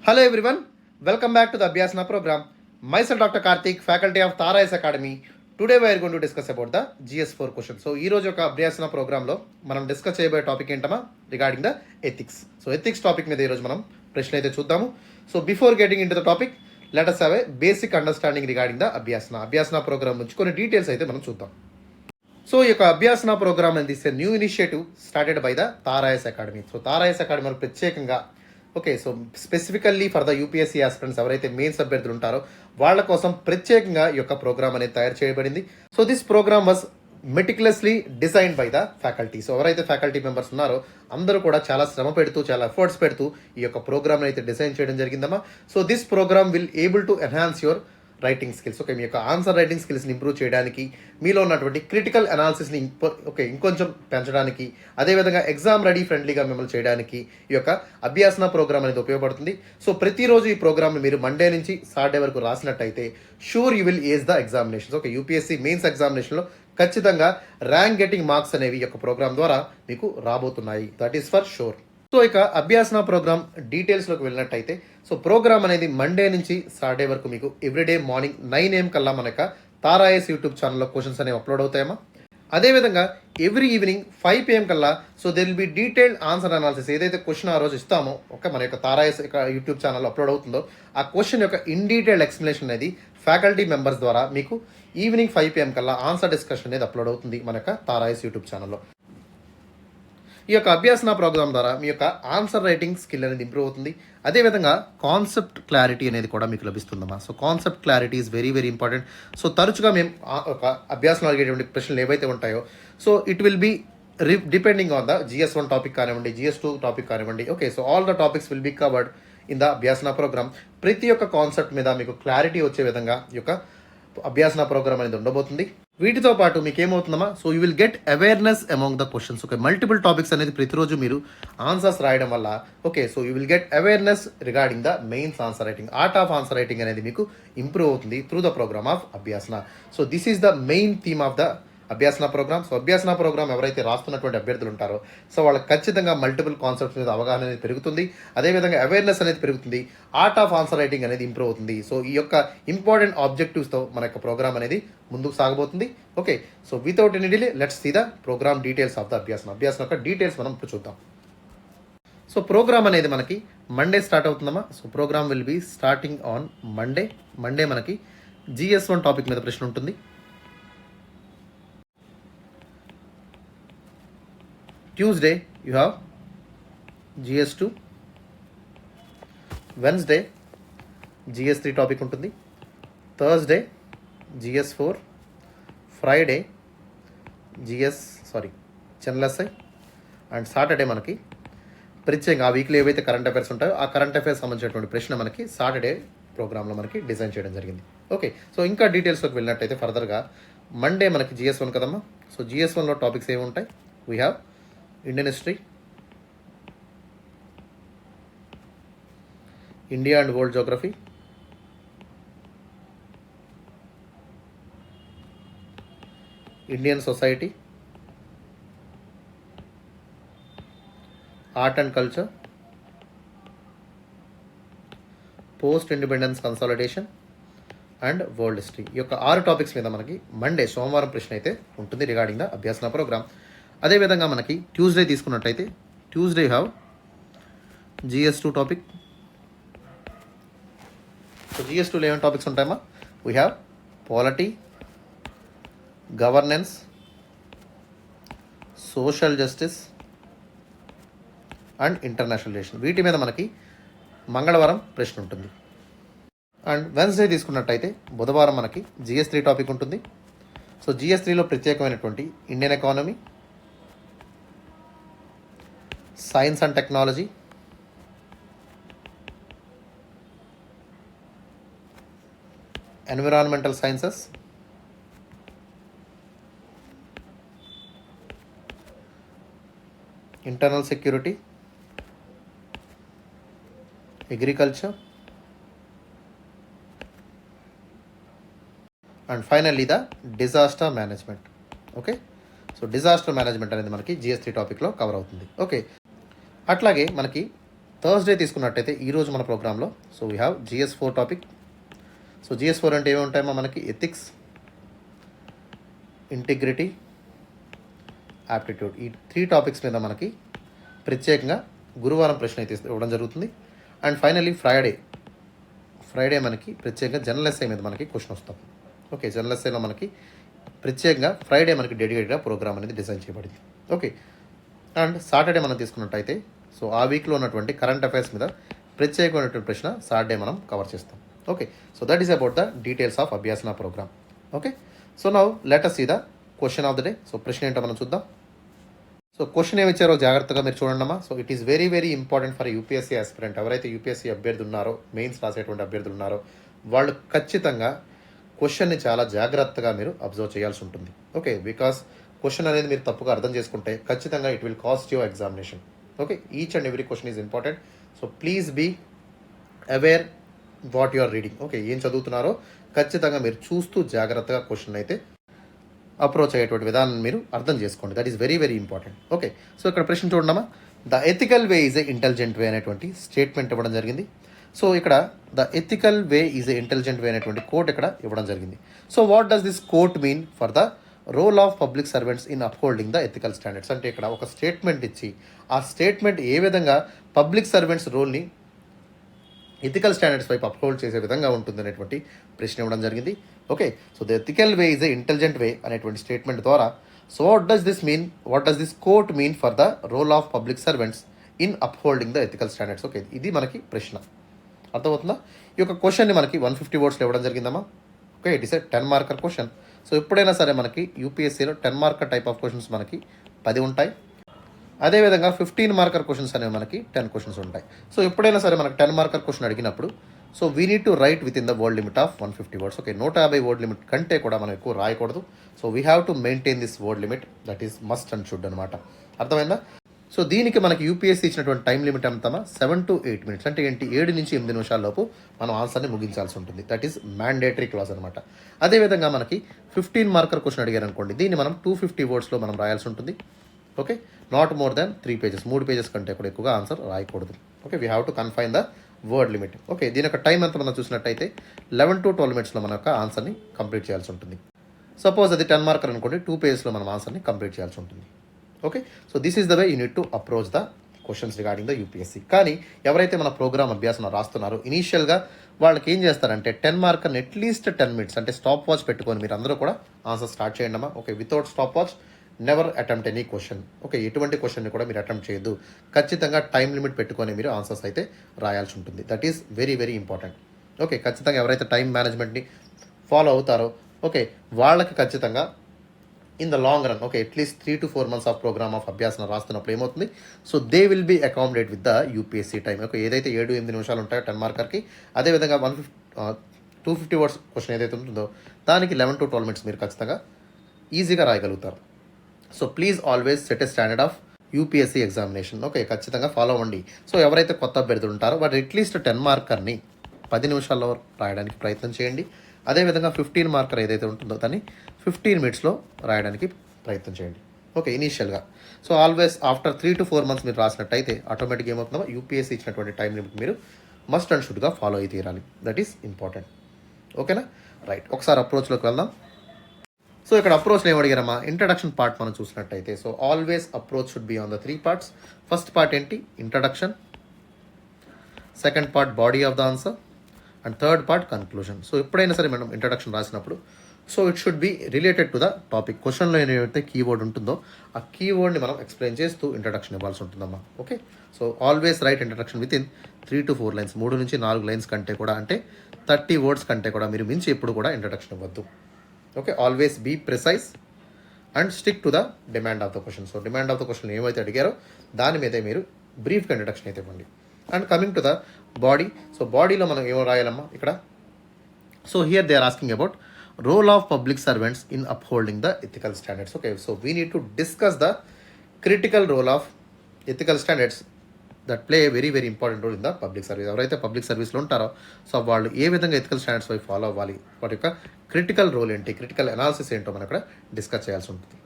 Hello everyone, welcome back to the Abhyasana program. Myself Dr. Karthik, faculty of Tara Academy. Today we are going to discuss about the GS4 question. So ఈ రోజు ఒక అభ్యాసన programme లో మనం discuss చేయబోయే topic ఏంటమా regarding the ethics. So ethics topic మీద ఈ రోజు మనం ప్రశ్న అయితే చూద్దాము. So before getting in to the topic let us have a basic understanding regarding the అభ్యాసన ప్రోగ్రామ్ నుంచి కొన్ని డీటెయిల్స్ అయితే మనం చూద్దాం. సో ఈ యొక్క అభ్యాసన ప్రోగ్రామ్ అనేది is new initiative started by the తారాయస్ అకాడమీ. సో తారాయస్ అకాడమీ ప్రత్యేకంగా so specifically for the UPSC aspirants ఎవరైతే మెయిన్స్ అభ్యర్థులు ఉంటారో వాళ్ళ కోసం ప్రత్యేకంగా ఈ యొక్క ప్రోగ్రామ్ అనేది తయారు చేయబడింది. So this programme was meticulously design by the faculty. So ఎవరైతే ఫ్యాకల్టీ మెంబర్స్ ఉన్నారో అందరూ కూడా చాలా శ్రమ పెడుతూ చాలా ఎఫర్ట్స్ పెడుతూ ఈ యొక్క ప్రోగ్రామ్ అయితే డిజైన్ చేయడం జరిగిందమ్మా. So this programme will able to enhance your writing skills. మీ యొక్క ఆన్సర్ రైటింగ్ స్కిల్స్ని ఇంప్రూవ్ చేయడానికి, మీలో ఉన్నటువంటి క్రిటికల్ అనాలిసిస్ని ఇంకొంచెం పెంచడానికి, అదేవిధంగా ఎగ్జామ్ రెడీ ఫ్రెండ్లీగా మిమ్మల్ని చేయడానికి ఈ యొక్క అభ్యాసన ప్రోగ్రామ్ అనేది ఉపయోగపడుతుంది. సో ప్రతిరోజు ఈ ప్రోగ్రామ్ని మీరు మండే నుంచి సాటర్డే వరకు రాసినట్టయితే sure you will ace the examinations. UPSC mains ఎగ్జామినేషన్లో ఖచ్చితంగా ర్యాంక్ గెటింగ్ మార్క్స్ అనేవి ఈ యొక్క ప్రోగ్రామ్ ద్వారా మీకు రాబోతున్నాయి. That is for sure. So ఇక అభ్యాసన ప్రోగ్రామ్ డీటెయిల్స్లోకి వెళ్ళినట్టయితే సో ప్రోగ్రామ్ అనేది మండే నుంచి సాటర్డే వరకు మీకు ఎవ్రీడే మార్నింగ్ 9 AM కల్లా మన యొక్క తారాయస్ యూట్యూబ్ ఛానల్లో క్వశ్చన్స్ అనేవి అప్లోడ్ అవుతాయమ్మా. అదేవిధంగా ఎవ్రీ ఈవినింగ్ 5 PM కల్లా so there will be detailed answer analysis. ఏదైతే క్వశ్చన్ ఆ రోజు ఇస్తామో మన యొక్క తారాయస్ యూట్యూబ్ ఛానల్లో అప్లోడ్ అవుతుందో ఆ క్వశ్చన్ యొక్క ఇన్ డీటెయిల్డ్ ఎక్స్ప్లెనేషన్ అనేది ఫ్యాకల్టీ మెంబర్స్ ద్వారా మీకు ఈవినింగ్ 5 PM కల్లా ఆన్సర్ డిస్కషన్ అనేది అప్లోడ్ అవుతుంది మన యొక్క తారాయస్ యూట్యూబ్ ఛానల్లో. ఈ యొక్క అభ్యాసన ప్రోగ్రామ్ ద్వారా మీ యొక్క ఆన్సర్ రైటింగ్ స్కిల్ అనేది ఇంప్రూవ్ అవుతుంది. అదేవిధంగా కాన్సెప్ట్ క్లారిటీ అనేది కూడా మీకు లభిస్తుందమ్మా. So concept clarity is very very important. So తరచుగా మేము ఒక అభ్యాసంలో అడిగేటువంటి ప్రశ్నలు ఏవైతే ఉంటాయో so it will be depending on the GS1 topic కానివ్వండి, GS2 టాపిక్ కానివ్వండి. So all the topics will be covered in the అభ్యాసన programme. ప్రతి ఒక్క కాన్సెప్ట్ మీద మీకు క్లారిటీ వచ్చే విధంగా ఈ యొక్క అభ్యాసన ప్రోగ్రామ్ అనేది ఉండబోతుంది. వీటితో పాటు మీకు ఏమవుతుందమ్మా, so you will get awareness among the questions. Multiple topics అనేది ప్రతిరోజు మీరు ఆన్సర్స్ రాయడం వల్ల so you will get awareness regarding the mains answer writing. Art of answer writing అనేది మీకు ఇంప్రూవ్ అవుతుంది త్రూ ద ప్రోగ్రామ్ ఆఫ్ అభ్యాసన. So this is the main theme of the అభ్యాసన programme. So అభ్యాసన ప్రోగ్రామ్ ఎవరైతే రాస్తున్నటువంటి అభ్యర్థులు ఉంటారో సో వాళ్ళకి ఖచ్చితంగా మల్టిపుల్ కాన్సెప్ట్స్ మీద అవగాహన అనేది పెరుగుతుంది. అదేవిధంగా అవేర్నెస్ అనేది పెరుగుతుంది. ఆర్ట్ ఆఫ్ ఆన్సర్ రైటింగ్ అనేది ఇంప్రూవ్ అవుతుంది. సో ఈ యొక్క ఇంపార్టెంట్ ఆబ్జెక్టివ్స్తో మన యొక్క ప్రోగ్రామ్ అనేది ముందుకు సాగబోతుంది. So without any delay let's see the programme details of the అభ్యాసన యొక్క డీటెయిల్స్ మనం ఇప్పుడు చూద్దాం. సో ప్రోగ్రామ్ అనేది మనకి మండే స్టార్ట్ అవుతుందమ్మా. So programme will be starting on Monday మనకి GS1 టాపిక్ మీద ప్రశ్న ఉంటుంది. Tuesday you have GS2, Wednesday GS3 topic ఉంటుంది, Thursday GS4, Friday general SI and Saturday మనకి ప్రత్యేకంగా ఆ వీక్లో ఏవైతే కరెంట్ అఫైర్స్ ఉంటాయో ఆ కరెంట్ అఫైర్స్ సంబంధించినటువంటి ప్రశ్న మనకి సాటర్డే ప్రోగ్రాంలో మనకి డిజైన్ చేయడం జరిగింది. సో ఇంకా డీటెయిల్స్లోకి వెళ్ళినట్టయితే ఫర్దర్గా మండే మనకి GS1 కదమ్మా. సో GS1లో టాపిక్స్ ఏమి ఉంటాయి? We have Indian history, India and world geography, Indian society, art and culture, post independence consolidation and world history. ఈ యొక్క 6 టాపిక్స్ మీద మనకి మండే సోమవారం ప్రశ్న అయితే ఉంటుంది రిగార్డింగ్ ద అభ్యాసన ప్రోగ్రామ్. అదేవిధంగా మనకి ట్యూస్డే తీసుకున్నట్టయితే Tuesday have GS2 topic. So GS2లో ఏమైనా టాపిక్స్ ఉంటాయమ్మా? We have polity, governance, social justice and international relation. వీటి మీద మనకి మంగళవారం ప్రశ్న ఉంటుంది. అండ్ వెన్స్డే తీసుకున్నట్టయితే బుధవారం మనకి GS3 టాపిక్ ఉంటుంది. సో GS3లో ప్రత్యేకమైనటువంటి Indian economy, science and technology, environmental sciences, internal security, agriculture and finally the disaster management. So disaster management అనేది మనకి GS3 టాపిక్లో కవర్ అవుతుంది. అట్లాగే మనకి థర్స్డే తీసుకున్నట్టయితే ఈరోజు మన ప్రోగ్రాంలో so we have GS4 topic. So GS4 అంటే ఏమి ఉంటాయమ్మా మనకి? Ethics, integrity, aptitude. ఈ 3 టాపిక్స్ మీద మనకి ప్రత్యేకంగా గురువారం ప్రశ్న అయితే ఇవ్వడం జరుగుతుంది. అండ్ ఫైనల్లీ ఫ్రైడే మనకి ప్రత్యేకంగా జనరల్ ఎస్ఐ మీద మనకి క్వశ్చన్ వస్తాం. ఓకే, జనరల్ ఎస్ఐలో మనకి ప్రత్యేకంగా ఫ్రైడే మనకి డెడికేటెడ్గా ప్రోగ్రామ్ అనేది డిజైన్ చేయబడింది. ఓకే, అండ్ సాటర్డే మనం తీసుకున్నట్టయితే సో ఆ వీక్లో ఉన్నటువంటి కరెంట్ అఫైర్స్ మీద ప్రత్యేకమైనటువంటి ప్రశ్న సాటర్డే మనం కవర్ చేస్తాం. Okay, so that is about the details of అభ్యాసన programme. Okay, so now let us see the question of the day. So ప్రశ్న ఏంటో మనం చూద్దాం. సో క్వశ్చన్ ఏమి ఇచ్చారో జాగ్రత్తగా మీరు చూడండి అమ్మా. So it is very very important for UPSC aspirant. ఎవరైతే యూపీఎస్సీ అభ్యర్థులు ఉన్నారో, మెయిన్స్ రాసేటువంటి అభ్యర్థులు ఉన్నారో, వాళ్ళు ఖచ్చితంగా క్వశ్చన్ని చాలా జాగ్రత్తగా మీరు అబ్జర్వ్ చేయాల్సి ఉంటుంది. ఓకే, బికాస్ క్వశ్చన్ అనేది మీరు తప్పుగా అర్థం చేసుకుంటే ఖచ్చితంగా it will cost your examination. Okay, each and every question is important. So please be aware what you are reading. Okay, ఏం చదువుతున్నారో ఖచ్చితంగా మీరు చూస్తూ జాగ్రత్తగా క్వశ్చన్ అయితే అప్రోచ్ అయ్యేటువంటి విధానం మీరు అర్థం చేసుకోండి. That is very very important. Okay, so ఇక్కడ ప్రశ్న చూడమ్మా. The ethical way is a intelligent way అనేటువంటి స్టేట్మెంట్ ఇవ్వడం జరిగింది. సో ఇక్కడ the ethical way is a intelligent way అనేటువంటి కోట్ ఇక్కడ ఇవ్వడం జరిగింది. So what does this quote mean for the role of public servants in upholding the ethical standards? అంటే ఇక్కడ ఒక స్టేట్మెంట్ ఇచ్చి ఆ స్టేట్మెంట్ ఏ విధంగా పబ్లిక్ సర్వెంట్స్ రోల్ని ఎథికల్ స్టాండర్డ్స్ వైపు అప్హోల్డ్ చేసే విధంగా ఉంటుంది అనేటువంటి ప్రశ్న ఇవ్వడం జరిగింది. Okay, so the ethical way is a intelligent way అనేటువంటి స్టేట్మెంట్ ద్వారా so what does this quote mean for the role of public servants in upholding the ethical standards? Okay, ఇది మనకి ప్రశ్న. అర్థమవుతుందా? ఈ యొక్క క్వశ్చన్ని మనకి 150 wordsలో ఇవ్వడం జరిగిందమ్మా. Okay, it is a 10 marker question. So ఎప్పుడైనా సరే మనకి యూపీఎస్సీలో 10 marker టైప్ ఆఫ్ క్వశ్చన్స్ మనకి 10 ఉంటాయి. అదేవిధంగా 15 marker క్వశ్చన్స్ అనేవి మనకి 10 questions ఉంటాయి. సో ఎప్పుడైనా సరే మనకి 10 marker క్వశ్చన్ అడిగినప్పుడు so we need to right with in the word limit of 150 words. Okay, 150 word limit కంటే కూడా మనం ఎక్కువ రాయకూడదు. So we have to maintain this word limit. That is must and should అనమాట. అర్థమైందా? సో దీనికి మనకి యూపీఎస్సీ ఇచ్చినటువంటి టైం లిమిట్ ఎంతమా? 7 to 8 minutes. అంటే ఏంటి? 7 నుంచి 8 నిమిషాల లోపు మనం ఆన్సర్ని ముగించాల్సి ఉంటుంది. దట్ ఈస్ మ్యాండేటరీ క్లాస్ అనమాట. అదేవిధంగా మనకి 15 marker క్వశ్చన్ అడిగారు అనుకోండి, దీన్ని మనం 250 wordsలో మనం రాయాల్సి ఉంటుంది. Okay, not more than 3 pages. 3 pages కంటే కూడా ఎక్కువగా ఆన్సర్ రాయకూడదు. Okay, we have to confine the word limit. Okay, దీని యొక్క టైం ఎంత మనం చూసినట్టయితే 11 to 12 minutesలో మన యొక్క ఆన్సర్ని కంప్లీట్ చేయాల్సి ఉంటుంది. సపోజ్ అది 10 marker అనుకోండి, 2 pagesలో మనం ఆన్సర్ని కంప్లీట్ చేయాల్సి ఉంటుంది. Okay, so this is the way you need to approach the questions regarding the UPSC. కానీ ఎవరైతే మన ప్రోగ్రామ్ అభ్యాసం రాస్తున్నారో ఇనీషియల్గా వాళ్ళకి ఏం చేస్తారంటే 10 marker అట్లీస్ట్ 10 minutes అంటే స్టాప్ వాచ్ పెట్టుకొని మీరు అందరూ కూడా ఆన్సర్ స్టార్ట్ చేయండి అమ్మా. Okay, without stop watch never attempt any question. Okay, ఎటువంటి క్వశ్చన్ని కూడా మీరు అటెంప్ట్ చేయొద్దు. ఖచ్చితంగా టైం లిమిట్ పెట్టుకొని మీరు ఆన్సర్స్ అయితే రాయాల్సి ఉంటుంది. That is very very important. Okay, ఖచ్చితంగా ఎవరైతే టైం మేనేజ్మెంట్ని ఫాలో అవుతారో ఓకే వాళ్ళకి ఖచ్చితంగా in the long run okay at least 3 to 4 months of programme of అభ్యాసన రాస్తున్నప్పుడు ఏమవుతుంది? So they will be accommodate with the UPSC time. Okay, ఏదైతే 7-8 నిమిషాలు ఉంటాయో 10 markerకి, అదేవిధంగా 250 words క్వశ్చన్ ఏదైతే ఉంటుందో దానికి 11 to 12 minutes మీరు ఖచ్చితంగా ఈజీగా రాయగలుగుతారు. So please always set a standard of UPSC examination. Okay, ఖచ్చితంగా ఫాలో అవ్వండి. సో ఎవరైతే కొత్త అభ్యర్థులు ఉంటారో వాటి అట్లీస్ట్ 10 markerని 10 నిమిషాల్లో రాయడానికి ప్రయత్నం చేయండి. అదేవిధంగా 15 marker ఏదైతే ఉంటుందో దాన్ని 15 minutesలో రాయడానికి ప్రయత్నం చేయండి. ఓకే, ఇనీషియల్గా. So always after 3 to 4 months మీరు రాసినట్టయితే ఆటోమేటిక్గా ఏమవుతుందో యూపీఎస్సీ ఇచ్చినటువంటి టైం లిమిట్ మీరు మస్ట్ అండ్ షుడ్గా ఫాలో అయి తీరాలి. That is important. ఓకేనా? రైట్, ఒకసారి అప్రోచ్లోకి వెళ్దాం. సో ఇక్కడ అప్రోచ్లో ఏం అడిగారమ్మా? ఇంట్రడక్షన్ పార్ట్ మనం చూసినట్టయితే so always approach should be on the 3 parts. First part ఏంటి? Introduction. Second part body of the answer. And third part conclusion. So ఎప్పుడైనా సరే మనం ఇంట్రడక్షన్ రాసినప్పుడు so it should be related to the topic. క్వశ్చన్లో ఏదైతే keyword ఉంటుందో ఆ కీవర్డ్ని మనం ఎక్స్ప్లెయిన్ చేస్తూ ఇంట్రడక్షన్ ఇవ్వాల్సి ఉంటుందమ్మా. Okay, so always right introduction with in 3 to 4 lines. 3 నుంచి 4 lines కంటే కూడా అంటే 30 words కంటే కూడా మీరు మించి ఎప్పుడు కూడా ఇంట్రడక్షన్ ఇవ్వద్దు. Okay, always be precise and stick to the demand of the question. So demand of the question ఏమైతే అడిగారో దాని మీదే మీరు బ్రీఫ్గా ఇంట్రడక్షన్ అయితే ఇవ్వండి. And coming to the body. So బాడీలో మనం ఏమో రాయాలమ్మా ఇక్కడ? So here they are asking about role of public servants in upholding the ethical standards. Okay, so we need to discuss the critical role of ethical standards that play A very very important role in the public service. ఎవరైతే public సర్వీస్లో ఉంటారో so వాళ్ళు ఏ విధంగా ethical standards వైపు follow అవ్వాలి, వాటి యొక్క critical role ఏంటి, క్రిటికల్ అనాలిసిస్ ఏంటో మనం ఇక్కడ డిస్కస్ చేయాల్సి ఉంటుంది.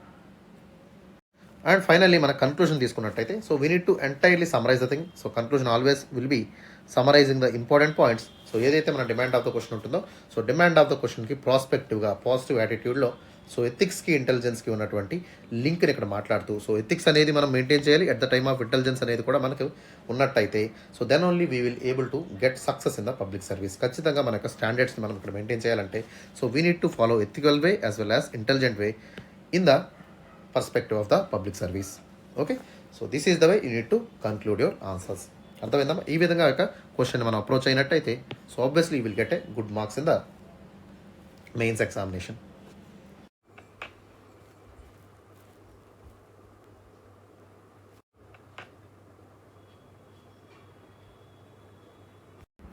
అండ్ ఫైనల్లీ మన కన్క్లూజన్ తీసుకున్నట్టయితే so we need to entirely summarise the thing. So conclusion always will be summarising the important points. So ఏదైతే మన డిమాండ్ ఆఫ్ ద క్వశ్చన్ ఉంటుందో సో డిమాండ్ ఆఫ్ ద క్వశ్చన్కి ప్రాస్పెక్టివ్గా పాజిటివ్ యాటిట్యూడ్లో సో ఎథిక్స్కి ఇంటెలిజెన్స్కి ఉన్నటువంటి లింక్ని ఇక్కడ మాట్లాడుతూ సో ఎథిక్స్ అనేది మనం మెయింటైన్ చేయాలి at the time of intelligence అనేది కూడా మనకు ఉన్నట్టయితే so then only we will able to get success in the public service. ఖచ్చితంగా మన యొక్క స్టాండర్డ్స్ని మనం ఇక్కడ మెయింటైన్ చేయాలంటే so we need to follow ethical way as well as intelligent way in the perspective of the public service. Okay, so this is the way you need to conclude your answers. అర్థమైందమ్మా? ఈ విధంగా యొక్క question మనం approach అయినట్టయితే so obviously you will get a good marks in the mains examination.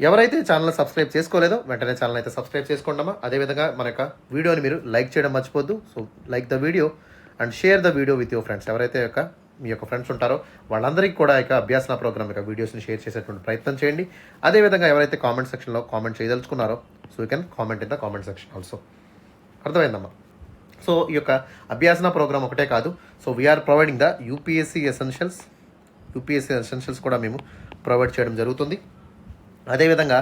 ఎవరైతే channel subscribe చేసుకోలేదో వెంటనే channel అయితే subscribe చేసుకోండమ్మా. అదేవిధంగా మన యొక్క వీడియోని మీరు లైక్ చేయడం మర్చిపోద్దు. So like the video and share the video with your friends. ఎవరైతే మీ యొక్క ఫ్రెండ్స్ ఉంటారో వాళ్ళందరికీ కూడా అభ్యాసన ప్రోగ్రామ్ యొక్క వీడియోస్ని షేర్ చేసేటువంటి ప్రయత్నం చేయండి. అదేవిధంగా ఎవరైతే కామెంట్ సెక్షన్లో కామెంట్ చేయదలుచుకున్నారో so you can comment in the comment section also. అర్థమైందమ్మా? సో ఈ యొక్క అభ్యాసన ప్రోగ్రామ్ ఒకటే కాదు, so we're providing the UPSC essentials కూడా మేము ప్రొవైడ్ చేయడం జరుగుతుంది. అదేవిధంగా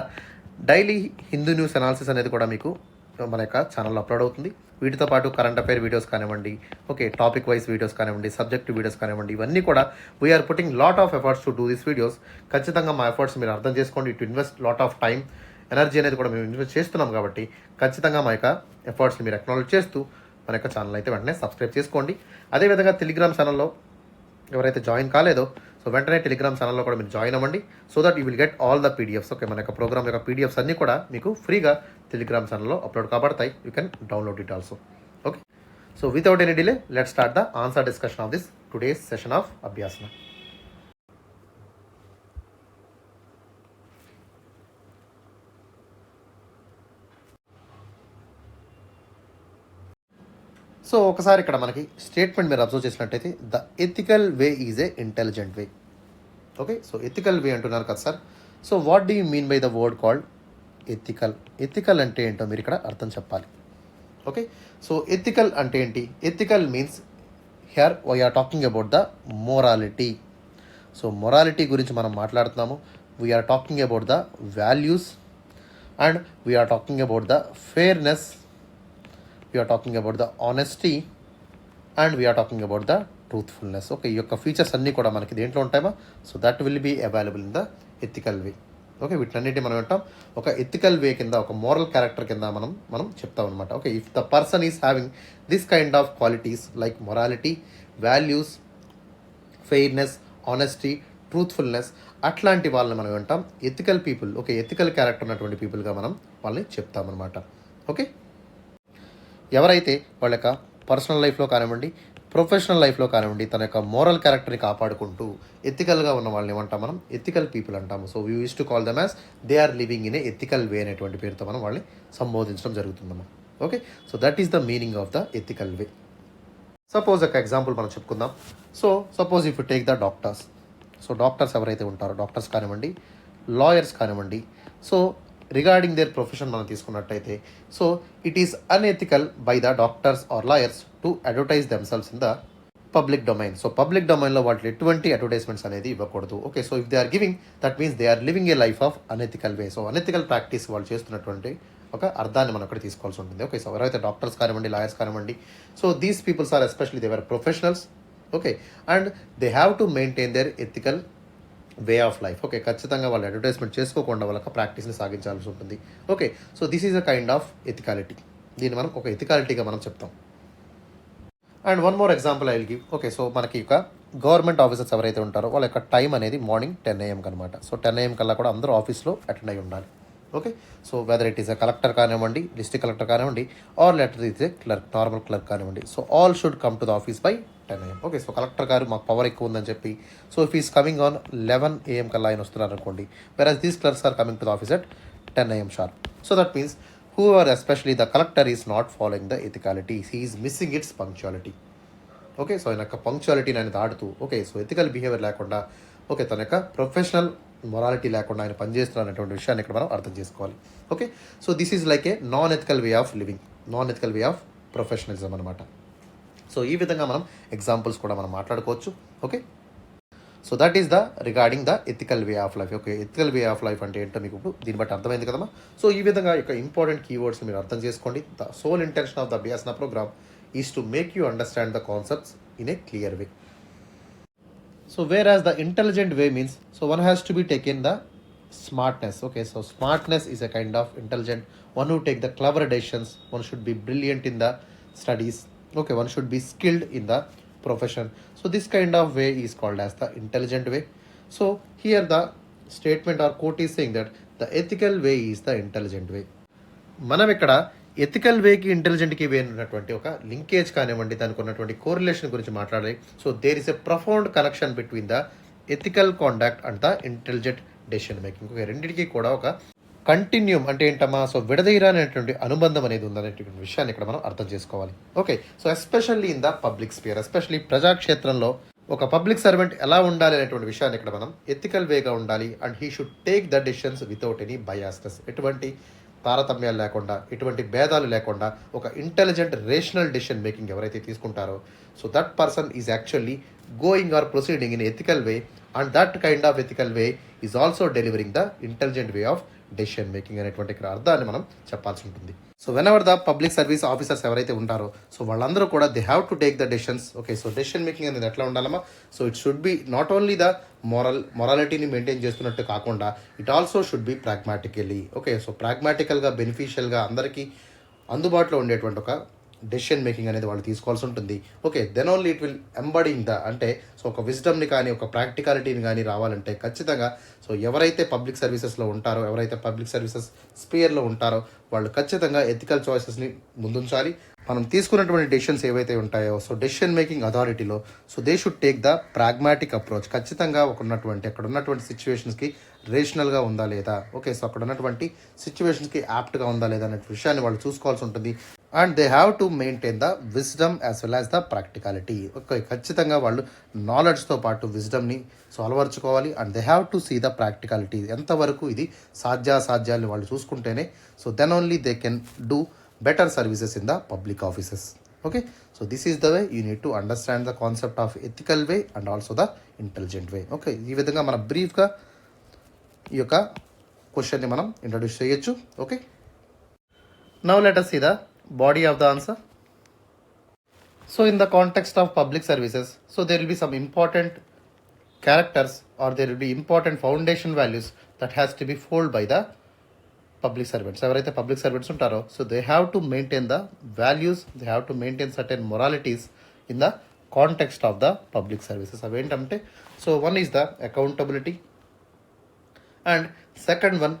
డైలీ హిందూ న్యూస్ అనాలిసిస్ అనేది కూడా మీకు మన యొక్క ఛానల్లో అప్లోడ్ అవుతుంది. వీటితో పాటు కరెంట్ అఫైర్ వీడియోస్ కానివ్వండి, ఓకే టాపిక్ వైజ్ వీడియోస్ కానివ్వండి, సబ్జెక్టివ్ వీడియోస్ కానివ్వండి, ఇవన్నీ కూడా we are putting lot of efforts to do this videos. ఖచ్చితంగా మా ఎఫర్ట్స్ మీరు అర్థం చేసుకోండి. To invest lot of time energy అనేది కూడా మేము ఇన్వెస్ట్ చేస్తున్నాం కాబట్టి ఖచ్చితంగా మా యొక్క ఎఫర్ట్స్ని మీరు అక్నాలెడ్జ్ చేస్తూ మన యొక్క ఛానల్ అయితే వెంటనే సబ్స్క్రైబ్ చేసుకోండి. అదేవిధంగా టెలిగ్రామ్ ఛానల్లో ఎవరైతే జాయిన్ కాలేదో సో వెంటనే టెలిగ్రామ్ ఛానల్లో కూడా మీరు జాయిన్ అవ్వండి. So that you will get all the PDFs. Okay, మన యొక్క ప్రోగ్రామ్ యొక్క పీడిఎఫ్స్ అన్నీ కూడా మీకు ఫ్రీగా టెలిగ్రామ్ ఛానల్లో అప్లోడ్ కాబడతాయి. You can download it also. Okay, so without any delay let start the answer discussion of this today's session of అభ్యాసన. సో ఒకసారి ఇక్కడ మనకి స్టేట్మెంట్ మీరు అబ్జర్వ్ చేసినట్టయితే the ethical way is a intelligent way. Okay, so ethical way అంటున్నారు కదా sir. So what do you mean by the word called ethical? Ethical అంటే ఏంటో మీరు ఇక్కడ అర్థం చెప్పాలి. ఓకే, సో ఎథికల్ అంటే ఏంటి? Ethical means here we are talking about the morality. So morality గురించి మనం మాట్లాడుతున్నాము. We are talking about the values and we are talking about the fairness, we are talking about the honesty and we are talking about the truthfulness. Okay, ఈ యొక్క features అన్నీ కూడా మనకి దేంట్లో ఉంటాయమా? So that will be available in the ethical way. Okay, వీటన్నిటి మనం అంటాం ఒక ఎథికల్ వే కింద, ఒక మోరల్ క్యారెక్టర్ కింద మనం చెప్తాం అనమాట. Okay, if the person is having this kind of qualities like morality, values, fairness, honesty, truthfulness, అట్లాంటి వాళ్ళని మనం అంటాం ethical people. Okay, ethical character ఉన్నటువంటి పీపుల్గా మనం వాళ్ళని చెప్తామన్నమాట. ఓకే, ఎవరైతే వాళ్ళ యొక్క పర్సనల్ లైఫ్లో కానివ్వండి, ప్రొఫెషనల్ లైఫ్లో కానివ్వండి తన యొక్క మోరల్ క్యారెక్టర్ని కాపాడుకుంటూ ఎథికల్గా ఉన్న వాళ్ళని ఏమంటాం మనం? ఎథికల్ పీపుల్ అంటాము. So we use to call them as they are living in a ethical way అనేటువంటి పేరుతో మనం వాళ్ళని సంబోధించడం జరుగుతుందమ్మా. Okay, so that is the meaning of the ethical way. Suppose ఒక ఎగ్జాంపుల్ మనం చెప్పుకుందాం. So suppose if you take the doctors. So doctors ఎవరైతే ఉంటారో, డాక్టర్స్ కానివ్వండి, లాయర్స్ కానివ్వండి, సో రిగార్డింగ్ దేర్ ప్రొఫెషన్ మనం తీసుకున్నట్టయితే so it is unethical by the doctors or lawyers to advertise themselves in the public domain. So public డొమైన్లో వాటిలో ఎటువంటి advertisements అనేది ఇవ్వకూడదు. Okay, so if they are giving that means they are living a life of unethical way. So unethical practice వాళ్ళు చేస్తున్నటువంటి ఒక అర్థాన్ని మనం అక్కడ తీసుకోవాల్సి ఉంటుంది. ఓకే, సో ఎవరైతే డాక్టర్స్ కానివ్వండి, లాయర్స్ కానివ్వండి, so these peoples are especially they are professionals. Okay, and they have to maintain their ethical way of life. Okay, ఖచ్చితంగా వాళ్ళు అడ్వర్టైజ్మెంట్ చేసుకోకుండా వాళ్ళకి ప్రాక్టీస్ని సాగించాల్సి ఉంటుంది. Okay, so this is a kind of ethicality. దీన్ని మనం ఒక ఎథికాలిటీగా మనం చెప్తాం. And one more example I will give. Okay, so మనకి ఒక గవర్నమెంట్ ఆఫీసర్స్ ఎవరైతే ఉంటారో వాళ్ళ యొక్క టైం అనేది మార్నింగ్ 10 AM అనమాట. సో 10 AM కల్లా కూడా అందరూ ఆఫీస్లో అటెండ్ అయి ఉండాలి. Okay, so whether it is a collector కానివ్వండి, డిస్ట్రిక్ట్ కలెక్టర్ కానివ్వండి, or letter is a clerk, normal clerk కానివ్వండి, so all should come to the office by 10 AM. Okay, so collector గారు మాకు పవర్ ఎక్కువ ఉందని చెప్పి so if is coming on 11 AM కల్లా ఆయన వస్తున్నారు అనుకోండి, whereas these clerks are coming to the office at 10 AM sharp. So that means who are especially the collector is not following the ethicality, he is missing its punctuality. Okay, so ఆయన యొక్క పంక్చువాలిటీని ఆయన దాటుతూ, okay so ethical behaviour లేకుండా, okay తన యొక్క professional morality లేకుండా ఆయన పనిచేస్తున్నారు అనేటువంటి విషయాన్ని ఇక్కడ మనం అర్థం చేసుకోవాలి. Okay, so this is like A non ethical way of living, non ethical way of professionalism అనమాట. సో ఈ విధంగా మనం ఎగ్జాంపుల్స్ కూడా మనం మాట్లాడుకోవచ్చు. Okay, so that is the regarding the ethical way of life. Okay, ethical way of life అంటే ఏంటో మీకు ఇప్పుడు దీన్ని బట్టి అర్థమైంది కదమ్మా. సో ఈ విధంగా యొక్క ఇంపార్టెంట్ కీవర్డ్స్ మీరు అర్థం చేసుకోండి. The sole intention of the అభ్యాసన program is to make you understand the concepts in a clear way. So whereas the intelligent way means, so one has to be taken the smartness. Okay, so smartness is a kind of intelligent one who take the clever decisions. One should be brilliant in the studies. Okay, one should be skilled in the profession. So this kind of way is called as the intelligent way. So here the statement or quote is saying that the ethical way is the intelligent way. మనం ఇక్కడ ethical వేకి ఇంటెలిజెంట్కి వే ఉన్నటువంటి ఒక linkage కానివ్వండి, దానికి ఉన్నటువంటి correlation గురించి మాట్లాడాలి. So there is a profound connection between the ethical conduct and the intelligent decision making. రెండింటికి కూడా ఒక కంటిన్యూమ్ అంటే ఏంటమ్మా, సో విడదీయరానేటువంటి అనుబంధం అనేది ఉందనేటువంటి విషయాన్ని ఇక్కడ మనం అర్థం చేసుకోవాలి. Okay, so especially in the public sphere, especially ప్రజాక్షేత్రంలో ఒక పబ్లిక్ సర్వెంట్ ఎలా ఉండాలి అనేటువంటి విషయాన్ని ఇక్కడ మనం ఎథికల్ వేగా ఉండాలి. And he should take the decisions without any biasness, ఎటువంటి తారతమ్యాలు లేకుండా, ఎటువంటి భేదాలు లేకుండా ఒక ఇంటెలిజెంట్ రేషనల్ డెసిషన్ మేకింగ్ ఎవరైతే తీసుకుంటారో, so that person is actually going or proceeding in ethical way, and that kind of ethical way is also delivering the intelligent way of decision making అనేటువంటి ఇక్కడ అర్థాన్ని మనం చెప్పాల్సి ఉంటుంది. So whenever the public service officers ఎవరైతే ఉంటారో, so వాళ్ళందరూ కూడా they have to take the decisions. Okay, so decision making అనేది ఎట్లా ఉండాలమ్మా, so it should be not only the మొరాలిటీని మెయింటైన్ చేస్తున్నట్టు కాకుండా it also should be pragmatically. Okay, so ప్రాగ్మాటికల్గా, బెనిఫిషియల్గా అందరికీ అందుబాటులో ఉండేటువంటి ఒక డెసిషన్ మేకింగ్ అనేది వాళ్ళు తీసుకోవాల్సి ఉంటుంది. Okay, then only it will embedding the, అంటే సో ఒక విజ్డమ్ని కానీ ఒక ప్రాక్టికాలిటీని కానీ రావాలంటే ఖచ్చితంగా సో ఎవరైతే పబ్లిక్ సర్వీసెస్లో ఉంటారో, ఎవరైతే పబ్లిక్ సర్వీసెస్ స్పియర్లో ఉంటారో వాళ్ళు ఖచ్చితంగా ఎథికల్ చాయిసెస్ని ముందుంచాలి. మనం తీసుకున్నటువంటి డెసిషన్స్ ఏవైతే ఉంటాయో, సో డెసిషన్ మేకింగ్ అథారిటీలో so they should take the pragmatic approach. ఖచ్చితంగా అక్కడ ఉన్నటువంటి సిచ్యువేషన్స్కి రేషనల్గా ఉందా లేదా, ఓకే, సో అక్కడ ఉన్నటువంటి సిచ్యువేషన్స్కి యాప్ట్గా ఉందా లేదా అనే విషయాన్ని వాళ్ళు చూసుకోవాల్సి ఉంటుంది. And they have to maintain the wisdom as well as the practicality. Okay, ఖచ్చితంగా వాళ్ళు నాలెడ్జ్తో పాటు విజ్డమ్ని సో అలవర్చుకోవాలి. And they have to see the practicality, ఎంతవరకు ఇది సాధ్యాసాధ్యాలను వాళ్ళు చూసుకుంటేనే so then only they can do better services in the public offices. Okay, so this is the way you need to understand the concept of ethical way and also the intelligent way. Okay, ఈ విధంగా మనం బ్రీఫ్గా ఈ యొక్క క్వశ్చన్ని మనం introduce చేయొచ్చు. Okay, now let us see the body of the answer. So in the context of public services, so there will be some important characters or there will be important foundation values that has to be followed by the public servants. ఎవరైతే public servants ఉంటారో so they have to maintain the values, they have to maintain certain moralities in the context of the public services. అవి ఏంటంటే so one is the accountability and second one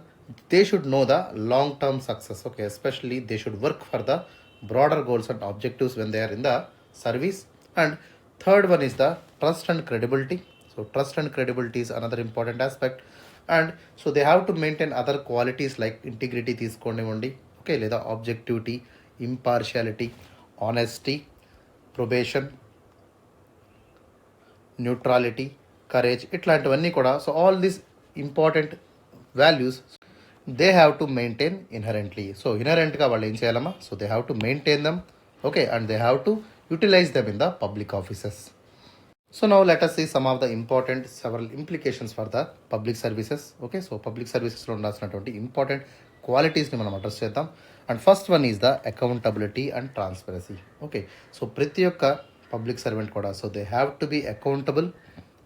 they should know the long term success. Okay, especially they should work for the broader goals and objectives when they are in the service. And third one is the trust and credibility. So trust and credibility is another important aspect. And so they have to maintain other qualities like integrity తీసుకోనివ్వండి, okay, లేదా objectivity, impartiality, honesty, probation, neutrality, courage, ఇట్లాంటివన్నీ కూడా so all these important values they have to maintain inherently. So ఇన్హరెంట్గా వాళ్ళు ఏం చేయాలమ్మా, so they have to maintain them. Okay, and they have to utilise them in the public offices. So now let us see some of the important several implications for the public services. Okay, so public services లో ఉండాల్సినటువంటి important క్వాలిటీస్ని మనం address చేద్దాం. And first one is the accountability and transparency. Okay, so ప్రతి ఒక్క public servant కూడా so they have to be accountable.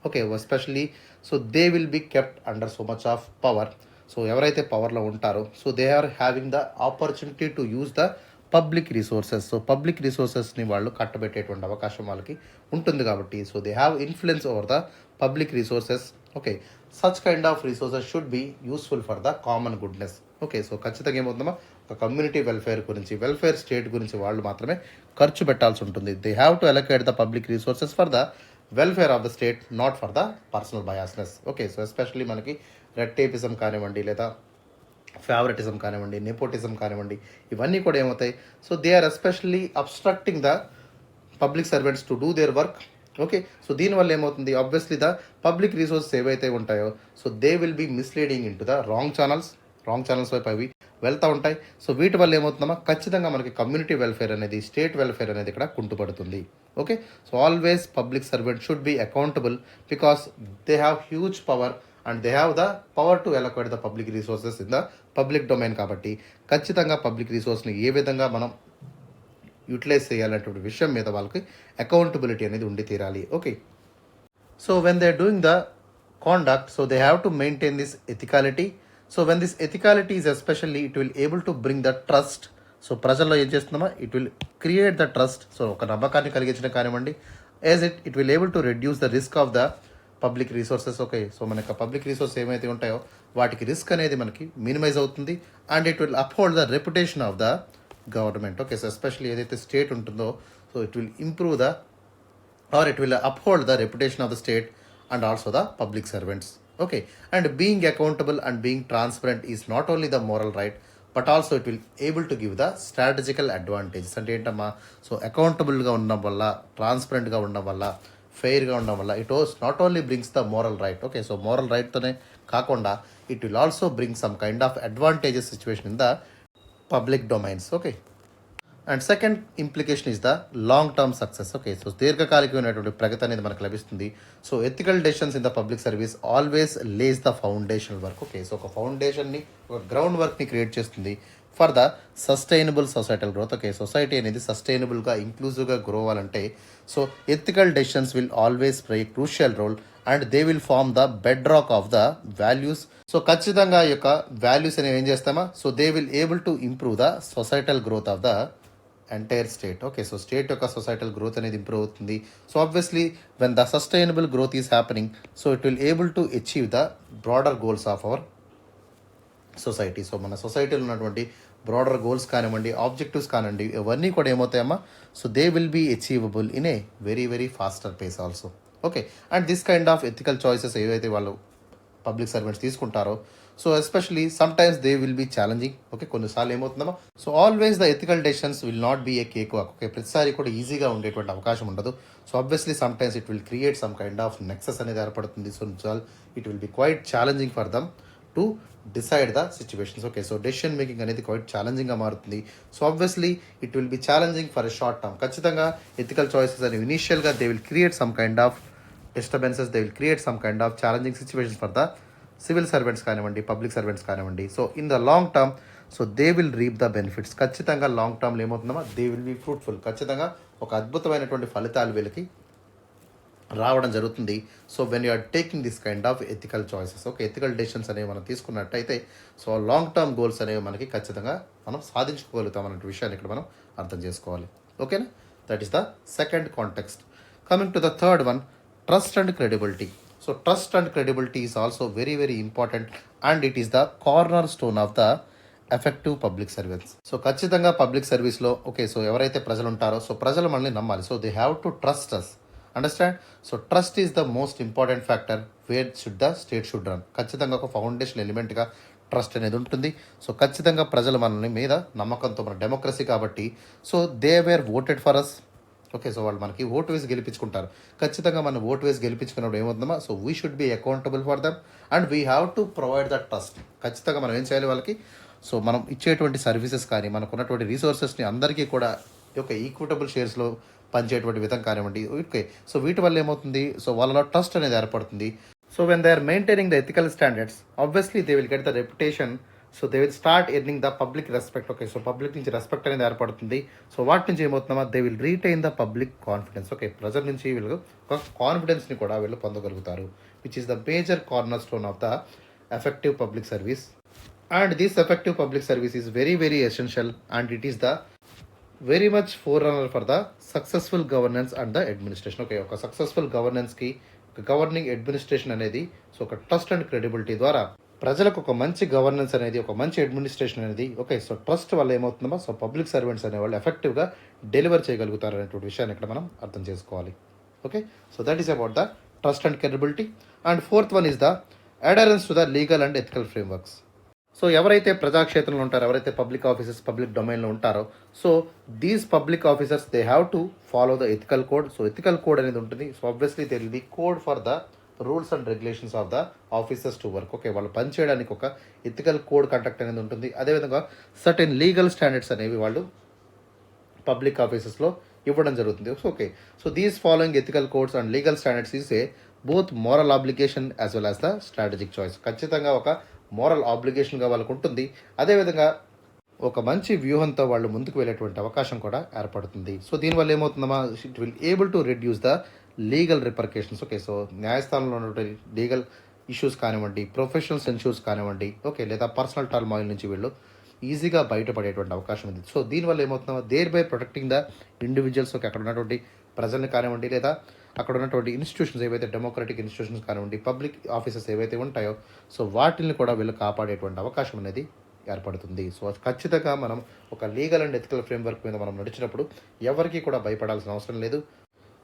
Okay, especially so they will be kept under so much of power. So ఎవరైతే పవర్లో ఉంటారో so they are having the opportunity to use the public resources. So public రిసోర్సెస్ని వాళ్ళు కట్టబెట్టేటువంటి అవకాశం వాళ్ళకి ఉంటుంది కాబట్టి so they have influence over the public resources. Okay, such kind of resources should be useful for the common goodness. Okay, so ఖచ్చితంగా ఏమవుతుందమ్మా, ఒక కమ్యూనిటీ వెల్ఫేర్ గురించి, వెల్ఫేర్ స్టేట్ గురించి వాళ్ళు మాత్రమే ఖర్చు పెట్టాల్సి ఉంటుంది. They have to allocate the public resources for the welfare of the state, not for the personal biasness. Okay, so especially మనకి రెడ్ టేపిజం కానివ్వండి, లేదా ఫేవరెటిజం కానివ్వండి, నెపోటిజం కానివ్వండి, ఇవన్నీ కూడా ఏమవుతాయి, so they are especially obstructing the public servants to do there work. Okay, so దీనివల్ల ఏమవుతుంది, ఆబ్వియస్లీ ద పబ్లిక్ రిసోర్సెస్ ఏవైతే ఉంటాయో so they will be misleading in to the wrong channels వైపు అవి వెళ్తూ ఉంటాయి. సో వీటి వల్ల ఏమవుతుందమ్మా, ఖచ్చితంగా మనకి కమ్యూనిటీ వెల్ఫేర్ అనేది, స్టేట్ వెల్ఫేర్ అనేది ఇక్కడ కుంటుపడుతుంది. Okay, so always public servant should be accountable because they have huge power and they have the power to allocate the public resources in the public domain. కాబట్టి ఖచ్చితంగా public రిసోర్స్ని ఏ విధంగా మనం utilise చేయాలనేటువంటి విషయం మీద వాళ్ళకి అకౌంటబిలిటీ అనేది ఉండి తీరాలి. Okay, so when they are doing the conduct, so they have to maintain this ethicality. So when this ethicality is especially it will able to bring the trust. So ప్రజల్లో ఏం చేస్తుందమ్మా, it will create the trust. So ఒక నమ్మకాన్ని కలిగించడం కానివ్వండి, as it will able to reduce the risk of the public resources. Okay, so మనకి public resource ఏమైతే ఉంటాయో వాటికి రిస్క్ అనేది మనకి మినిమైజ్ అవుతుంది and it will uphold the reputation of the government. Okay, so especially ఏదైతే స్టేట్ ఉంటుందో, so it will improve the or it will uphold the reputation of the state and also the public servants. Okay, and being accountable and being transparent is not only the moral right but also it will able to give the strategical advantages. అంటే ఏంటమ్మా, so అకౌంటబుల్గా ఉండడం వల్ల, ట్రాన్స్పరెంట్గా ఉండడం వల్ల, ఫెయిర్గా ఉండడం వల్ల it was not only brings the moral right. Okay, so moral రైట్తోనే కాకుండా it will also bring some kind of advantages situation in the public domains. Okay, and second implication is the long term success. Okay, so దీర్ఘకాలికమైనటువంటి ప్రగతి అనేది మనకు లభిస్తుంది. So ethical decisions in the public service always lays the foundation work. Okay, so ఒక ఫౌండేషన్ని, ఒక ground వర్క్ని create చేస్తుంది for the sustainable societal growth. Okay, society అనేది సస్టైనబుల్గా, ఇంక్లూజివ్గా గ్రో అవ్వాలంటే so ethical decisions will always play crucial role and they will form the bedrock of the values. So ఖచ్చితంగా ఈ యొక్క వాల్యూస్ అనేవి ఏం చేస్తామా, so they will able to improve the societal growth of the entire state. Okay, so state యొక్క societal growth అనేది improve అవుతుంది. So obviously when the sustainable growth is happening, so it will able to achieve the broader goals of our society. So మన సొసైటీలో ఉన్నటువంటి broader goals కానివ్వండి, objectives కానివ్వండి, ఇవన్నీ కూడా ఏమవుతాయమ్మా, so they will be achievable in a very very faster pace also. Okay, and this kind of ethical choices ఏవైతే వాళ్ళు పబ్లిక్ సర్వెంట్స్ తీసుకుంటారో, so especially sometimes they will be challenging. Okay, కొన్నిసార్లు ఏమవుతుందమ్మా, so always the ethical decisions will not be a cake walk. Okay, ప్రతిసారి కూడా ఈజీగా ఉండేటువంటి అవకాశం ఉండదు. So obviously sometimes it will create some kind of nexus అనేది ఏర్పడుతుంది. So it will be quite challenging for them to decide the situations. Okay, so decision making అనేది quite ఛాలెంజింగ్గా మారుతుంది. So obviously it will be challenging for a short term. ఖచ్చితంగా ethical choices అనేవి ఇనీషియల్గా they will create some kind of disturbances, they will create some kind of challenging situations for the civil servants కానివ్వండి, public servants కానివ్వండి. So in the long term, so they will reap the benefits. ఖచ్చితంగా long టర్మ్లో ఏమవుతుందమ్మా, they will be fruitful. ఖచ్చితంగా ఒక అద్భుతమైనటువంటి ఫలితాలు వీళ్ళకి రావడం జరుగుతుంది. So when you are taking this kind of ethical choices. Okay, ethical decisions అనేవి మనం తీసుకున్నట్టయితే సో లాంగ్ టర్మ్ గోల్స్ అనేవి మనకి ఖచ్చితంగా మనం సాధించుకోగలుగుతాం అనే విషయాన్ని ఇక్కడ మనం అర్థం చేసుకోవాలి. ఓకేనా, that is the second context. Coming to the third one, trust and credibility. So trust and credibility is also very very important and it is the cornerstone of the effective public service. So ఖచ్చితంగా public సర్వీస్లో okay, so ఎవరైతే ప్రజలు ఉంటారో, సో ప్రజలు మనల్ని నమ్మాలి. So they have to trust us. Understand? So trust is the most important factor where should the state should run. ఖచ్చితంగా ఒక ఫౌండేషన్ ఎలిమెంట్గా ట్రస్ట్ అనేది ఉంటుంది. సో ఖచ్చితంగా ప్రజలు మనల్ని మీద నమ్మకంతో, మన డెమోక్రసీ కాబట్టి so they were voted for us. Okay, so వాళ్ళు మనకి ఓటు వేసి గెలిపించుకుంటారు. ఖచ్చితంగా మనం ఓటు వేసి గెలిపించుకున్నప్పుడు ఏమవుతుందమ్మా, so we should be accountable for them and we have to provide the trust. ఖచ్చితంగా మనం ఏం చేయాలి వాళ్ళకి, సో మనం ఇచ్చేటువంటి సర్వీసెస్ కానీ, మనకు ఉన్నటువంటి రీసోర్సెస్ని అందరికీ కూడా ఒక ఈక్విటబుల్ షేర్స్లో పనిచేయటువంటి విధం కానివ్వండి. ఓకే, సో వీటి వల్ల ఏమవుతుంది, సో వాళ్ళలో ట్రస్ట్ అనేది ఏర్పడుతుంది. So when they are maintaining the ethical standards, obviously they will get the reputation. So they will start earning the public respect. Okay, so public నుంచి రెస్పెక్ట్ అనేది ఏర్పడుతుంది. సో వాటి నుంచి ఏమవుతుందమ్మా, they will retain the public confidence. Okay, ప్రజల నుంచి వీళ్ళు ఒక కాన్ఫిడెన్స్ని కూడా వీళ్ళు పొందగలుగుతారు, which is the major cornerstone of the effective public service. And this effective public service is very very essential and it is the very much forerunner for the successful governance and the administration. Okay, ఒక successful గవర్నెన్స్కి, ఒక governing administration అనేది so ఒక trust and credibility ద్వారా ప్రజలకు ఒక మంచి governance అనేది, ఒక మంచి అడ్మినిస్ట్రేషన్ అనేది, ఓకే, సో ట్రస్ట్ వల్ల ఏమవుతుందమ్మా, సో పబ్లిక్ సర్వెంట్స్ అనేవాళ్ళు ఎఫెక్టివ్గా డెలివర్ చేయగలుగుతారు అనేటువంటి విషయాన్ని ఇక్కడ మనం అర్థం చేసుకోవాలి. Okay, so that is about the trust and credibility. And fourth one is the adherence to the legal and ethical frameworks. So ఎవరైతే ప్రజాక్షేత్రంలో ఉంటారో, ఎవరైతే పబ్లిక్ ఆఫీసర్స్ పబ్లిక్ డొమైన్లో ఉంటారో, so these public officers they have to follow the ethical code. So ethical code అనేది ఉంటుంది. So obviously they will be code for the rules and regulations of the officers to work. Okay, వాళ్ళు పనిచేయడానికి ఒక ethical code conduct అనేది ఉంటుంది. అదేవిధంగా certain legal standards అనేవి వాళ్ళు పబ్లిక్ ఆఫీసెస్లో ఇవ్వడం జరుగుతుంది. Okay, so these following ethical codes and legal standards is a both moral obligation as well as the strategic choice. ఖచ్చితంగా ఒక మోరల్ ఆబ్లిగేషన్గా వాళ్ళకు ఉంటుంది. అదేవిధంగా ఒక మంచి వ్యూహంతో వాళ్ళు ముందుకు వెళ్ళేటువంటి అవకాశం కూడా ఏర్పడుతుంది. సో దీనివల్ల ఏమవుతుందమ్మా, it will able to reduce the legal repercussions. Okay, so న్యాయస్థానంలో ఉన్నటువంటి లీగల్ ఇష్యూస్ కానివ్వండి, ప్రొఫెషనల్ సెన్ష్యూస్ కానివ్వండి, ఓకే, లేదా పర్సనల్ టర్మాయిల్ నుంచి వీళ్ళు ఈజీగా బయటపడేటువంటి అవకాశం ఉంది. సో దీనివల్ల ఏమవుతుందో thereby protecting the individuals. Okay, అక్కడ ఉన్నటువంటి ప్రజల్ని కానివ్వండి, లేదా అక్కడ ఉన్నటువంటి ఇన్స్టిట్యూషన్స్ ఏవైతే డెమోక్రటిక్ ఇన్స్టిట్యూషన్స్ కానివ్వండి, పబ్లిక్ ఆఫీసెస్ ఏవైతే ఉంటాయో సో వాటిని కూడా వీళ్ళు కాపాడేటువంటి అవకాశం అనేది ఏర్పడుతుంది. సో ఖచ్చితంగా మనం ఒక లీగల్ అండ్ ఎథికల్ ఫ్రేమ్వర్క్ మీద మనం నడిచినప్పుడు ఎవరికి కూడా భయపడాల్సిన అవసరం లేదు.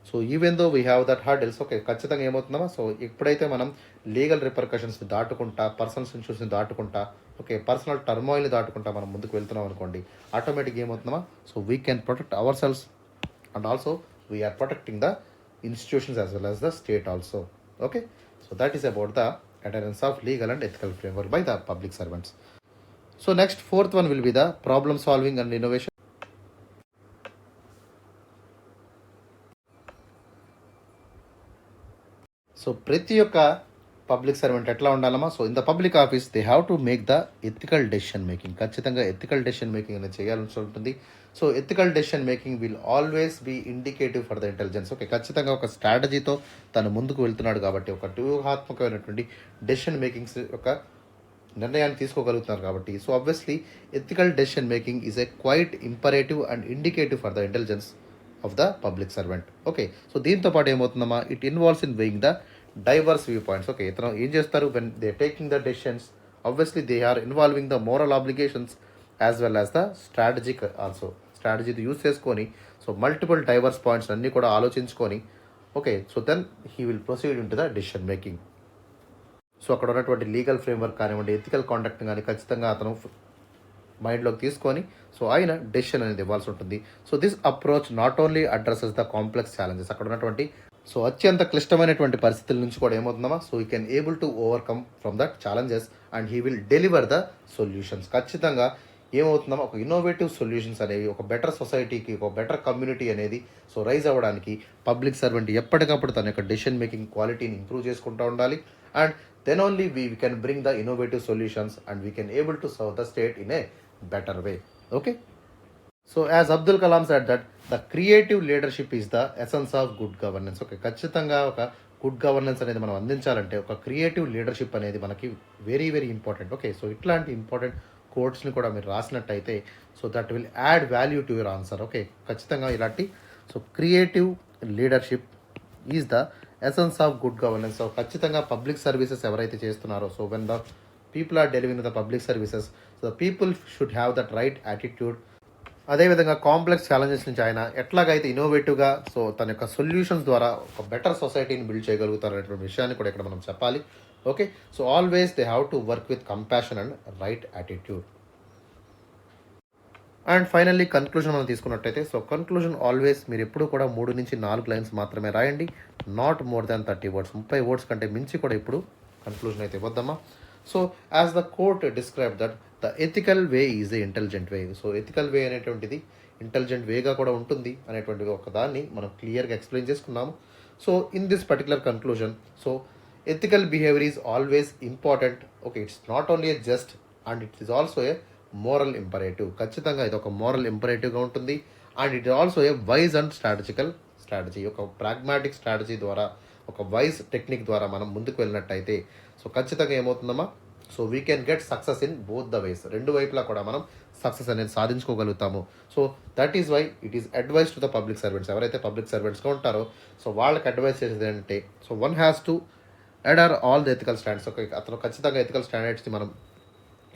So even though we have that hurdles, okay, ఖచ్చితంగా ఏమవుతుందమ్మా, సో ఎప్పుడైతే మనం లీగల్ రిపర్కషన్స్ని దాటుకుంటా, పర్సనల్ ఇన్స్యూషన్స్ని దాటుకుంటా, ఓకే, పర్సనల్ టర్మాయిల్ని దాటుకుంటా మనం ముందుకు వెళ్తున్నాం అనుకోండి, ఆటోమేటిక్గా ఏమవుతుందమ్మా, so we can protect our selves and also we are protecting the institutions as well as the state also. Okay, so that is about the adherence of legal and ethical framework by the public servants. So next fourth one will be the problem solving and innovation. So ప్రతి ఒక్క public servant ఎట్లా ఉండాలమ్మా, so in the public office they have to make the ethical decision making. ఖచ్చితంగా ethical decision making అనేది చేయాల్సి ఉంటుంది. So ethical decision making will always be indicative for the intelligence. Okay, ఖచ్చితంగా ఒక స్ట్రాటజీతో తను ముందుకు వెళ్తున్నాడు కాబట్టి, ఒక వ్యూహాత్మకమైనటువంటి డెసిషన్ మేకింగ్స్ యొక్క నిర్ణయాన్ని తీసుకోగలుగుతున్నారు కాబట్టి, so obviously ethical decision making is a quite imperative and indicative for the intelligence of the public servant. Okay, so దీంతో పాటు ఏమవుతుందమ్మా, it involves in weighing the diverse view points. Okay, ఇతను ఏం చేస్తారు, when they taking the decisions obviously they are involving the moral obligations as well as the strategic also. Strategy use చేసుకొని so multiple diverse points అన్నీ కూడా ఆలోచించుకొని, okay, so then he will proceed in to the decision making. So అక్కడ ఉన్నటువంటి legal framework కానివ్వండి, ethical conduct కానీ ఖచ్చితంగా అతను మైండ్లోకి తీసుకొని సో ఆయన డెసిషన్ అనేది ఇవ్వాల్సి ఉంటుంది. So this approach not only addresses the complex challenges, అక్కడ ఉన్నటువంటి సో అత్యంత క్లిష్టమైనటువంటి పరిస్థితుల నుంచి కూడా ఏమవుతుందమ్మా, సో ఈ can able to overcome from that challenges and he will deliver the solutions. ఖచ్చితంగా ఏమవుతుందమ్మా, ఒక ఇన్నోవేటివ్ సొల్యూషన్స్ అనేవి ఒక బెటర్ సొసైటీకి, ఒక బెటర్ కమ్యూనిటీ అనేది సో రైజ్ అవ్వడానికి పబ్లిక్ సర్వెంట్ ఎప్పటికప్పుడు తన యొక్క డెసిషన్ మేకింగ్ క్వాలిటీని ఇంప్రూవ్ చేసుకుంటూ ఉండాలి. And then only we can bring the innovative solutions and we can able to serve the state in a better way. Okay, so as Abdul Kalam said that the creative leadership is the essence of good governance. Okay, ఖచ్చితంగా ఒక good governance అనేది మనం అందించాలంటే ఒక creative leadership అనేది మనకి very very important. Okay, so ఇట్లాంటి important కోడ్స్ని కూడా మీరు రాసినట్టయితే so that will add value to your answer. Okay, ఖచ్చితంగా ఇలాంటి so creative leadership is the essence of good governance. So ఖచ్చితంగా పబ్లిక్ సర్వీసెస్ ఎవరైతే చేస్తున్నారో so when the people are delivering the public services so the people should have that right attitude. అదేవిధంగా complex challenges నుంచి ఆయన ఎట్లాగైతే ఇన్నోవేటివ్గా so తన యొక్క solutions ద్వారా ఒక బెటర్ సొసైటీని బిల్డ్ చేయగలుగుతారు అనేటువంటి విషయాన్ని కూడా ఇక్కడ మనం చెప్పాలి. Okay, so always they have to work with compassion and right attitude. And finally conclusion మనం తీసుకున్నట్టయితే సో కన్క్లూజన్ ఆల్వేస్ మీరు ఎప్పుడు కూడా 3 నుంచి 4 లైన్స్ మాత్రమే రాయండి, not more than 30 words. 30 words కంటే మించి కూడా ఇప్పుడు కన్క్లూజన్ అయితే ఇవ్వద్దమ్మా. So as the court describe that the ethical way is a intelligent way. So ethical way అనేటువంటిది ఇంటెలిజెంట్ వేగా కూడా ఉంటుంది అనేటువంటి ఒక దాన్ని మనం క్లియర్గా ఎక్స్ప్లెయిన్ చేసుకున్నాము. So in this particular conclusion so ethical behaviour is always important. Okay, it's not only A just and it is also a moral imperative. ఖచ్చితంగా ఇది ఒక మోరల్ ఇంపరేటివ్గా ఉంటుంది. And it also a wise and strategical strategy. ఒక pragmatic strategy ద్వారా, ఒక wise technique ద్వారా మనం ముందుకు వెళ్ళినట్టయితే సో ఖచ్చితంగా ఏమవుతుందమ్మా, so we can get success in both the ways. రెండు వైపులా కూడా మనం సక్సెస్ అనేది సాధించుకోగలుగుతాము. So that is why it is advice to the public servants. ఎవరైతే పబ్లిక్ సర్వెంట్స్గా ఉంటారో సో వాళ్ళకి అడ్వైస్ చేసేది ఏంటంటే so one has to adhere all the ethical standards. Okay, అతను ఖచ్చితంగా ఎథికల్ స్టాండర్డ్స్ని మనం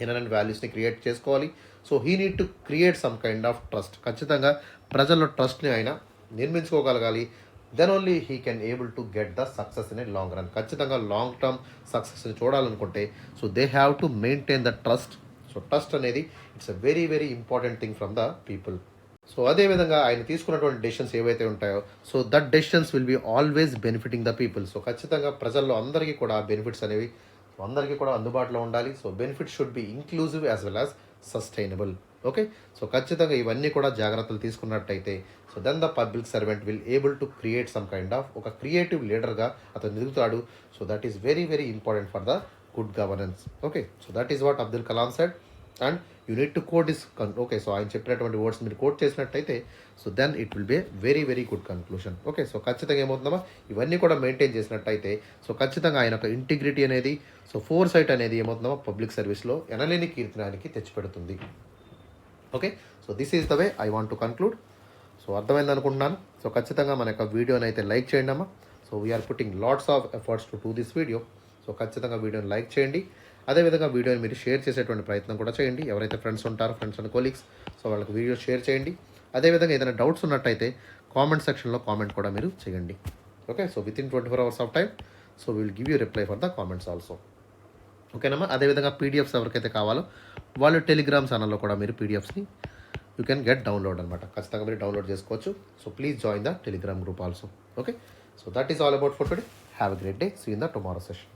ఇన్నరెంట్ వాల్యూస్ని క్రియేట్ చేసుకోవాలి. So he need to create some kind of trust. ఖచ్చితంగా ప్రజల్లో ట్రస్ట్ని ఆయన నిర్మించుకోగలగాలి. Then only he can able to get the success in a long run. ఖచ్చితంగా లాంగ్ టర్మ్ సక్సెస్ని చూడాలనుకుంటే so they have to maintain the trust. So trust అనేది it's a very very important thing from the people. So అదేవిధంగా ఆయన తీసుకున్నటువంటి decisions ఏవైతే ఉంటాయో so that decisions will be always benefiting the people. So ఖచ్చితంగా ప్రజల్లో అందరికీ కూడా బెనిఫిట్స్ అనేవి అందరికీ కూడా అందుబాటులో ఉండాలి. So benefits should be inclusive as well as sustainable. Okay, so ఖచ్చితంగా ఇవన్నీ కూడా జాగ్రత్తలు తీసుకున్నట్టయితే so then the public servant will able to create some kind of ఒక క్రియేటివ్ లీడర్గా అతను ఎదుగుతాడు. So that is very very important for the good governance. Okay, so that is what Abdul Kalam said and you need to quote this. Okay, so ఆయన చెప్పినటువంటి words మీరు quote చేసినట్టయితే so then it will be very very good conclusion. Okay, so ఖచ్చితంగా ఏమవుతుందమ్మా ఇవన్నీ కూడా maintain చేసినట్టయితే so ఖచ్చితంగా ఆయన ఒక ఇంటిగ్రిటీ అనేది సో ఫోర్ సైట్ అనేది ఏమవుతుందమ్మా పబ్లిక్ సర్వీస్లో ఎనలేని కీర్తనానికి తెచ్చిపెడుతుంది. Okay, so this is the way I want to conclude. So అర్థమైంది అనుకుంటున్నాను. సో ఖచ్చితంగా మన యొక్క వీడియోని అయితే లైక్ చేయండి అమ్మా. So we are putting lots of efforts to do this video. So ఖచ్చితంగా వీడియోని లైక్ చేయండి. అదేవిధంగా వీడియోని మీరు షేర్ చేసేటువంటి ప్రయత్నం కూడా చేయండి. ఎవరైతే ఫ్రెండ్స్ ఉంటారో ఫ్రెండ్స్ అండ్ కొలీగ్స్ సో వాళ్ళకి వీడియో షేర్ చేయండి. అదేవిధంగా ఏదైనా డౌట్స్ ఉన్నట్టయితే కామెంట్ సెక్షన్లో కామెంట్ కూడా మీరు చేయండి. Okay, so within 24 hours of time so will give you reply for the comments also. ఓకేనమ్మా. అదేవిధంగా పీడిఎఫ్స్ ఎవరికైతే కావాలో వాళ్ళు టెలిగ్రామ్ ఛానల్లో కూడా మీరు పీడిఎఫ్స్ని యూ కెన్ గెట్ డౌన్లోడ్ అనమాట. ఖచ్చితంగా మీరు డౌన్లోడ్ చేసుకోవచ్చు. So please join the Telegram group also. Okay, so that is all about for today. Have a great day. See in the tomorrow session.